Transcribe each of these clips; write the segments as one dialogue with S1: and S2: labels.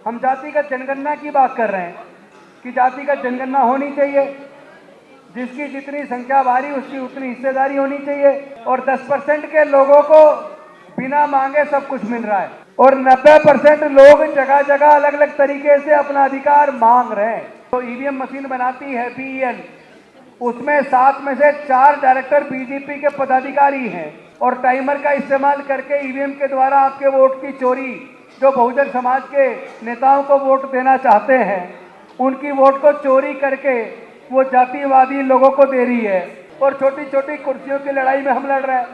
S1: हम जातिगत जनगणना की बात कर रहे हैं कि जातिगत जनगणना होनी चाहिए, जिसकी जितनी संख्या भारी उसकी उतनी हिस्सेदारी होनी चाहिए। और 10% के लोगों को बिना मांगे सब कुछ मिल रहा है और 90% लोग जगह जगह अलग अलग तरीके से अपना अधिकार मांग रहे हैं। तो ईवीएम मशीन बनाती है बीईएल, उसमें 7 में से 4 डायरेक्टर बीजेपी के पदाधिकारी हैं और टाइमर का इस्तेमाल करके ईवीएम के द्वारा आपके वोट की चोरी, जो बहुजन समाज के नेताओं को वोट देना चाहते हैं उनकी वोट को चोरी करके वो जातिवादी लोगों को दे रही है। और छोटी छोटी कुर्सियों की लड़ाई में हम लड़ रहे हैं,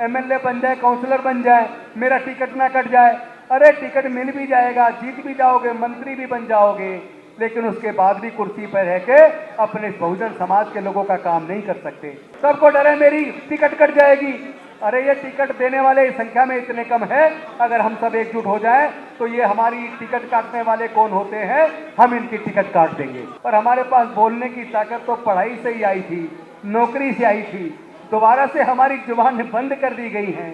S1: एमएलए बन जाए, काउंसलर बन जाए, मेरा टिकट ना कट जाए। अरे टिकट मिल भी जाएगा, जीत भी जाओगे, मंत्री भी बन जाओगे, लेकिन उसके बाद भी कुर्सी पर रह के अपने बहुजन समाज के लोगों का काम नहीं कर सकते। सबको डर है मेरी टिकट कट जाएगी। अरे ये टिकट देने वाले संख्या में इतने कम है, अगर हम सब एकजुट हो जाएं तो ये हमारी टिकट काटने वाले कौन होते हैं, हम इनकी टिकट काट देंगे। और हमारे पास बोलने की ताकत तो पढ़ाई से ही आई थी, नौकरी से आई थी, दोबारा से हमारी जुबान बंद कर दी गई है।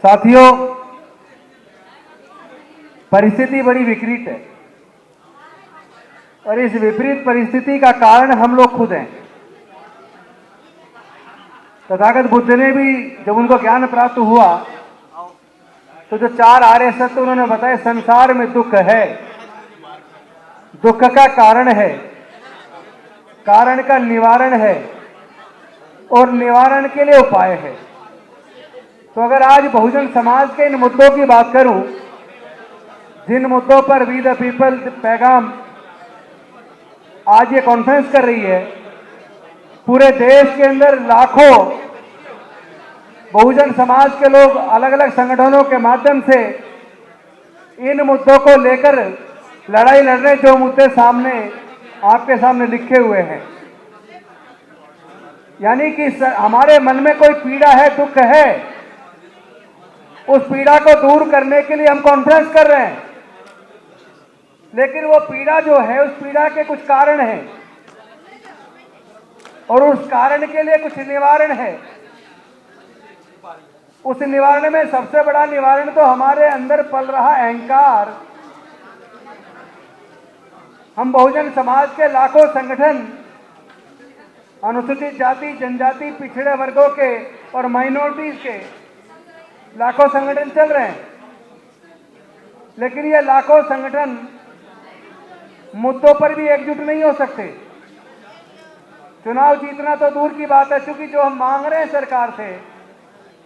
S1: साथियों, परिस्थिति बड़ी विपरीत है और इस विपरीत परिस्थिति का कारण हम लोग खुद हैं। तथागत बुद्ध ने भी जब उनको ज्ञान प्राप्त हुआ तो जो 4 आर्य सत्य उन्होंने बताए, संसार में दुख है, दुख का कारण है, कारण का निवारण है और निवारण के लिए उपाय है। तो अगर आज बहुजन समाज के इन मुद्दों की बात करूं, जिन मुद्दों पर वी द पीपल पैगाम आज ये कॉन्फ्रेंस कर रही है, पूरे देश के अंदर लाखों बहुजन समाज के लोग अलग अलग संगठनों के माध्यम से इन मुद्दों को लेकर लड़ाई लड़ रहे। जो मुद्दे सामने आपके सामने लिखे हुए हैं, यानी कि हमारे मन में कोई पीड़ा है, दुख है, उस पीड़ा को दूर करने के लिए हम कॉन्फ्रेंस कर रहे हैं। लेकिन वो पीड़ा जो है, उस पीड़ा के कुछ कारण हैं और उस कारण के लिए कुछ निवारण है। उस निवारण में सबसे बड़ा निवारण तो हमारे अंदर पल रहा अहंकार। हम बहुजन समाज के लाखों संगठन, अनुसूचित जाति, जनजाति, पिछड़े वर्गों के और माइनॉरिटीज के लाखों संगठन चल रहे हैं, लेकिन ये लाखों संगठन मुद्दों पर भी एकजुट नहीं हो सकते। चुनाव जीतना तो दूर की बात है, क्योंकि जो हम मांग रहे हैं सरकार से,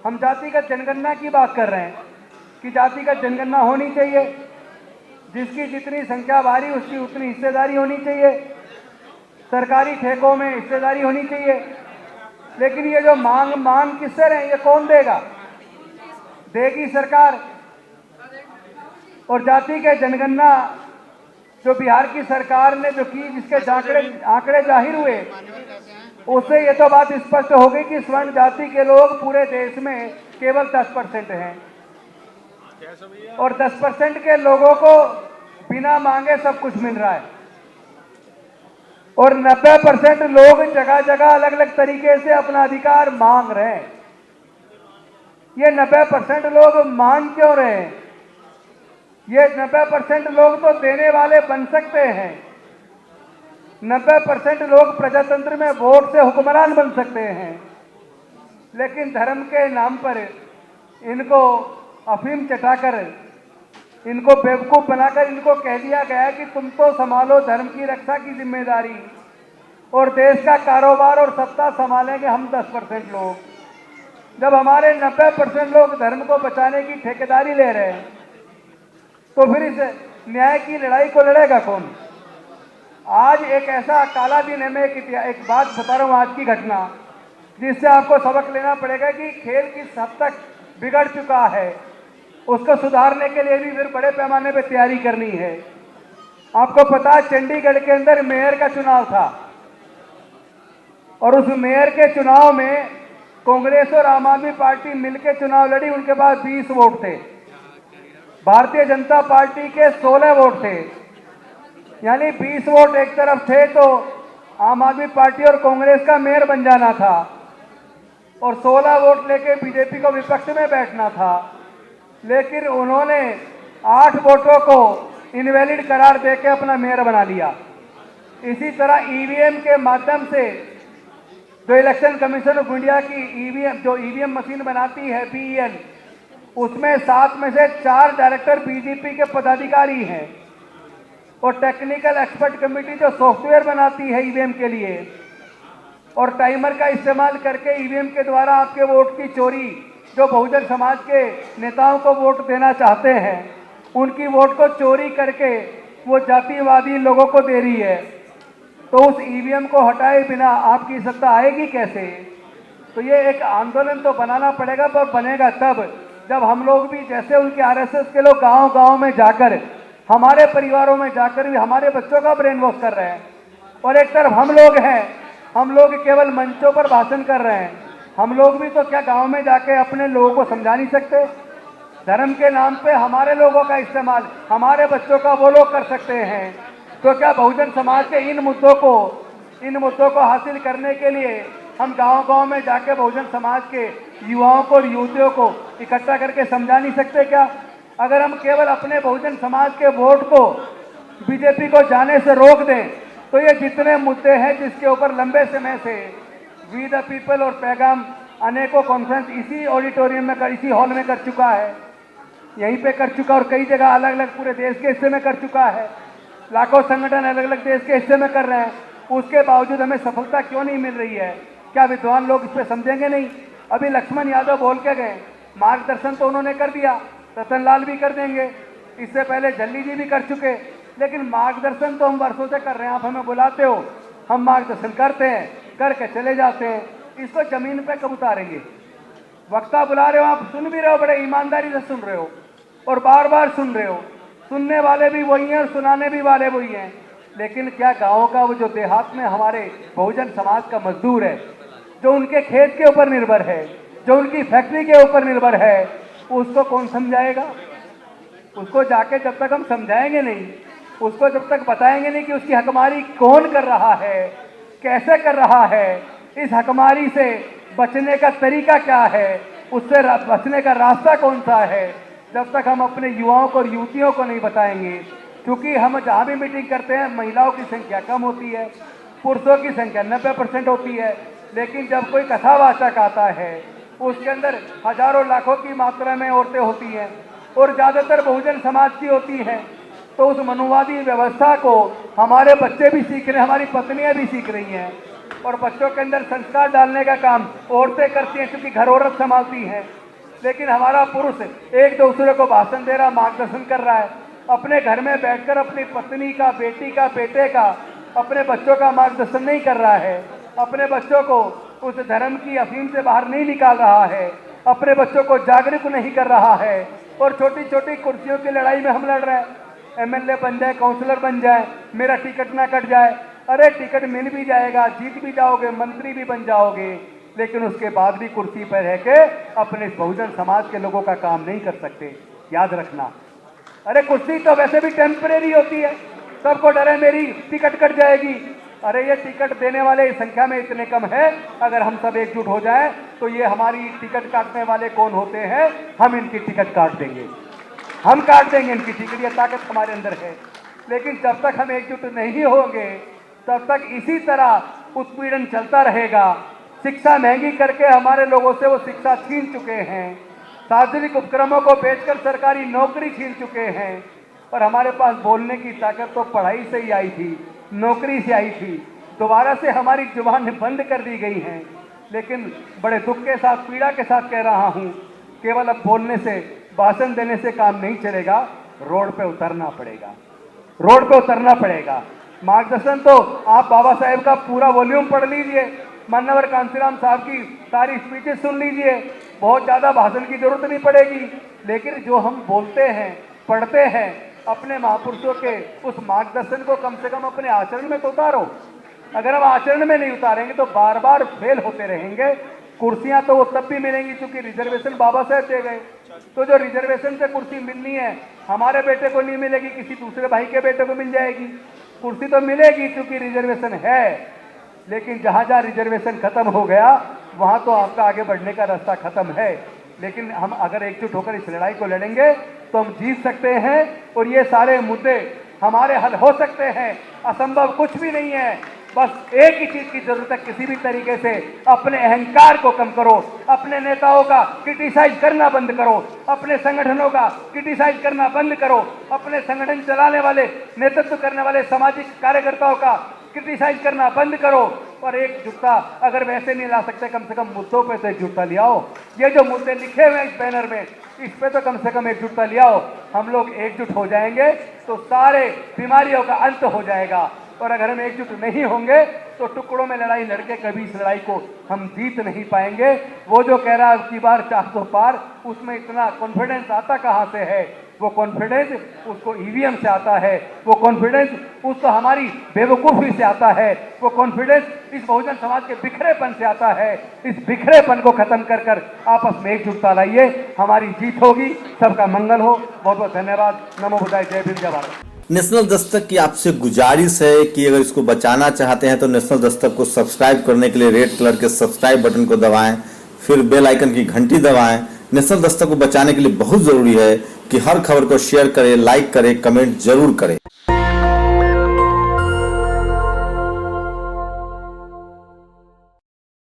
S1: हम जातिगत जनगणना की बात कर रहे हैं कि जातिगत जनगणना होनी चाहिए, जिसकी जितनी संख्या भारी उसकी उतनी हिस्सेदारी होनी चाहिए, सरकारी ठेकों में हिस्सेदारी होनी चाहिए। लेकिन ये जो मांग किससे रहे, ये कौन देगा? देगी सरकार। और जाति के जनगणना जो बिहार की सरकार ने जो की, जिसके आंकड़े जाहिर हुए, उससे ये तो बात स्पष्ट हो गई कि स्वर्ण जाति के लोग पूरे देश में केवल 10% हैं और 10% के लोगों को बिना मांगे सब कुछ मिल रहा है और 90% लोग जगह जगह अलग अलग तरीके से अपना अधिकार मांग रहे हैं। ये 90% लोग मांग क्यों रहे हैं? ये 90% लोग तो देने वाले बन सकते हैं। 90% लोग प्रजातंत्र में वोट से हुक्मरान बन सकते हैं, लेकिन धर्म के नाम पर इनको अफीम चटाकर, इनको बेवकूफ बनाकर इनको कह दिया गया कि तुम तो संभालो धर्म की रक्षा की जिम्मेदारी और देश का कारोबार और सत्ता संभालेंगे हम 10% लोग। जब हमारे 90% लोग धर्म को बचाने की ठेकेदारी ले रहे हैं, तो फिर इस न्याय की लड़ाई को लड़ेगा कौन? आज एक ऐसा काला दिन है। मैं एक बात बता रहा हूँ, आज की घटना, जिससे आपको सबक लेना पड़ेगा कि खेल किस हद तक बिगड़ चुका है। उसको सुधारने के लिए भी फिर बड़े पैमाने पर तैयारी करनी है। आपको पता है, चंडीगढ़ के अंदर मेयर का चुनाव था और उस मेयर के चुनाव में कांग्रेस और आम आदमी पार्टी मिलकर चुनाव लड़ी। उनके पास 20 वोट थे, भारतीय जनता पार्टी के 16 वोट थे, यानी 20 वोट एक तरफ थे तो आम आदमी पार्टी और कांग्रेस का मेयर बन जाना था और 16 वोट लेके बीजेपी को विपक्ष में बैठना था। लेकिन उन्होंने 8 वोटों को इनवैलिड करार देके अपना मेयर बना लिया। इसी तरह ईवीएम के माध्यम से जो इलेक्शन कमीशन ऑफ इंडिया की ईवीएम मशीन बनाती है बीईएल, उसमें 7 में से 4 डायरेक्टर बीजेपी के पदाधिकारी हैं। और टेक्निकल एक्सपर्ट कमेटी जो सॉफ्टवेयर बनाती है ईवीएम के लिए और टाइमर का इस्तेमाल करके ईवीएम के द्वारा आपके वोट की चोरी, जो बहुजन समाज के नेताओं को वोट देना चाहते हैं उनकी वोट को चोरी करके वो जातिवादी लोगों को दे रही है, तो उस ईवीएम को हटाए बिना आपकी सत्ता आएगी कैसे? तो ये एक आंदोलन तो बनाना पड़ेगा, पर बनेगा तब जब हम लोग भी जैसे उनके आरएसएस के लोग गांव-गांव में जाकर, हमारे परिवारों में जाकर भी हमारे बच्चों का ब्रेन वॉश कर रहे हैं, और एक तरफ हम लोग हैं, हम लोग केवल मंचों पर भाषण कर रहे हैं। हम लोग भी तो क्या गांव में जाके अपने लोगों को समझा नहीं सकते? धर्म के नाम पे हमारे लोगों का इस्तेमाल हमारे बच्चों का वो लोग कर सकते हैं, तो क्या बहुजन समाज के इन मुद्दों को हासिल करने के लिए हम गांव-गांव में जाके बहुजन समाज के युवाओं को और युवतियों को इकट्ठा करके समझा नहीं सकते क्या? अगर हम केवल अपने बहुजन समाज के वोट को बीजेपी को जाने से रोक दें, तो ये जितने मुद्दे हैं जिसके ऊपर लंबे समय से वी द पीपल और पैगाम अनेकों कॉन्फ्रेंस इसी ऑडिटोरियम में इसी हॉल में कर चुका है, यहीं पे कर चुका, और कई जगह अलग अलग पूरे देश के हिस्से में कर चुका है, लाखों संगठन अलग अलग देश के हिस्से में कर रहे हैं। उसके बावजूद हमें सफलता क्यों नहीं मिल रही है? क्या विद्वान लोग इस पर समझेंगे नहीं? अभी लक्ष्मण यादव बोल के गए, मार्गदर्शन तो उन्होंने कर दिया, रतनलाल भी कर देंगे, इससे पहले जल्ली जी भी कर चुके, लेकिन मार्गदर्शन तो हम वर्षों से कर रहे हैं। आप हमें बुलाते हो, हम मार्गदर्शन करते हैं, करके चले जाते हैं, इसको जमीन पे कब उतारेंगे? वक्ता बुला रहे हो, आप सुन भी रहे हो, बड़े ईमानदारी से सुन रहे हो और बार बार सुन रहे हो, सुनने वाले भी वही हैं और सुनाने भी वाले वही हैं, लेकिन क्या गाँव का वो जो देहात में हमारे बहुजन समाज का मजदूर है, जो उनके खेत के ऊपर निर्भर है, जो उनकी फैक्ट्री के ऊपर निर्भर है, उसको कौन समझाएगा? उसको जाके जब तक हम समझाएंगे नहीं, उसको जब तक बताएंगे नहीं कि उसकी हकमारी कौन कर रहा है, कैसे कर रहा है, इस हकमारी से बचने का तरीका क्या है, उससे बचने का रास्ता कौन सा है, जब तक हम अपने युवाओं को और युवतियों को नहीं बताएंगे। क्योंकि हम जहाँ भी मीटिंग करते हैं महिलाओं की संख्या कम होती है, पुरुषों की संख्या 90% होती है, लेकिन जब कोई कथावाचक आता है उसके अंदर हजारों लाखों की मात्रा में औरतें होती हैं और ज़्यादातर बहुजन समाज की होती हैं, तो उस मनुवादी व्यवस्था को हमारे बच्चे भी सीख रहे हैं, हमारी पत्नियां भी सीख रही हैं, और बच्चों के अंदर संस्कार डालने का काम औरतें करती हैं क्योंकि घर औरत संभालती हैं। लेकिन हमारा पुरुष एक दूसरे को भाषण दे रहा, मार्गदर्शन कर रहा है, अपने घर में बैठकर अपनी पत्नी का, बेटी का, बेटे का, अपने बच्चों का मार्गदर्शन नहीं कर रहा है, अपने बच्चों को उस धर्म की अफीम से बाहर नहीं निकाल रहा है, अपने बच्चों को जागरूक नहीं कर रहा है, और छोटी छोटी कुर्सियों की लड़ाई में हम लड़ रहे हैं। एमएलए बन जाए, काउंसलर बन जाए, मेरा टिकट ना कट जाए। अरे टिकट मिल भी जाएगा, जीत भी जाओगे, मंत्री भी बन जाओगे, लेकिन उसके बाद भी कुर्सी पर रह के अपने बहुजन समाज के लोगों का काम नहीं कर सकते, याद रखना। अरे कुर्सी तो वैसे भी टेम्परेरी होती है, सबको डर है मेरी टिकट कट जाएगी। अरे ये टिकट देने वाले संख्या में इतने कम है, अगर हम सब एकजुट हो जाएं तो ये हमारी टिकट काटने वाले कौन होते हैं, हम इनकी टिकट काट देंगे, हम काट देंगे इनकी टिकट, ये ताकत हमारे अंदर है। लेकिन जब तक हम एकजुट नहीं होंगे तब तक इसी तरह उत्पीड़न चलता रहेगा। शिक्षा महंगी करके हमारे लोगों से वो शिक्षा छीन चुके हैं, सार्वजनिक उपक्रमों को बेचकर सरकारी नौकरी छीन चुके हैं, और हमारे पास बोलने की ताकत तो पढ़ाई से ही आई थी, नौकरी से आई थी, दोबारा से हमारी जुबान बंद कर दी गई हैं। लेकिन बड़े दुख के साथ, पीड़ा के साथ कह रहा हूँ, केवल अब बोलने से, भाषण देने से काम नहीं चलेगा, रोड पे उतरना पड़ेगा, रोड पे उतरना पड़ेगा। मार्गदर्शन तो आप बाबा साहेब का पूरा वॉल्यूम पढ़ लीजिए, माननीय कांसीराम साहब की सारी स्पीचेस सुन लीजिए, बहुत ज़्यादा भाषण की जरूरत नहीं पड़ेगी। लेकिन जो हम बोलते हैं, पढ़ते हैं, अपने महापुरुषों के उस मार्गदर्शन को कम से कम अपने आचरण में तो उतारो। अगर हम आचरण में नहीं उतारेंगे तो बार बार फेल होते रहेंगे। कुर्सियां तो वो तब भी मिलेंगी क्योंकि रिजर्वेशन बाबा साहब दे गए, तो जो रिजर्वेशन से कुर्सी मिलनी है हमारे बेटे को नहीं मिलेगी, किसी दूसरे भाई के बेटे को मिल जाएगी। कुर्सी तो मिलेगी क्योंकि रिजर्वेशन है, लेकिन जहाँ जहाँ रिजर्वेशन खत्म हो गया वहाँ तो आपका आगे बढ़ने का रास्ता खत्म है। लेकिन हम अगर एकजुट होकर इस लड़ाई को लड़ेंगे तो हम जीत सकते हैं और ये सारे मुद्दे हमारे हल हो सकते हैं। असंभव कुछ भी नहीं है, बस एक ही चीज की जरूरत है, किसी भी तरीके से अपने अहंकार को कम करो, अपने नेताओं का क्रिटिसाइज करना बंद करो, अपने संगठनों का क्रिटिसाइज करना बंद करो, अपने संगठन चलाने वाले, नेतृत्व करने वाले सामाजिक कार्यकर्ताओं का क्रिटिसाइज करना बंद करो और एकजुटता अगर वैसे नहीं ला सकते कम से कम मुद्दों पे तो एकजुटता ले आओ। ये जो मुद्दे लिखे हुए हैं इस बैनर में, इस पे तो कम से कम एकजुटता ले आओ। हम लोग एकजुट हो जाएंगे तो सारे बीमारियों का अंत हो जाएगा, और अगर हम एकजुट नहीं होंगे तो टुकड़ों में लड़ाई लड़के कभी इस लड़ाई को हम जीत नहीं पाएंगे। वो जो कह रहा है अब की बार 400 पार, उसमें इतना कॉन्फिडेंस आता कहाँ से है? वो कॉन्फिडेंस उसको ईवीएम से आता है, वो कॉन्फिडेंस उसको हमारी बेवकूफ़ी से आता है, वो कॉन्फिडेंस इस बहुजन समाज के बिखरेपन से आता है। इस बिखरेपन को खत्म कर कर आपस में एकजुटता लाइए, हमारी जीत होगी, सबका मंगल हो। बहुत बहुत धन्यवाद। नमो बुद्धाय, जय भीम, जय भारत।
S2: नेशनल दस्तक की आपसे गुजारिश है कि अगर इसको बचाना चाहते हैं तो नेशनल दस्तक को सब्सक्राइब करने के लिए रेड कलर के सब्सक्राइब बटन को दबाएं, फिर बेल आइकन की घंटी दबाएं। नेशनल दस्तक को बचाने के लिए बहुत जरूरी है कि हर खबर को शेयर करें, लाइक करें, कमेंट जरूर करें।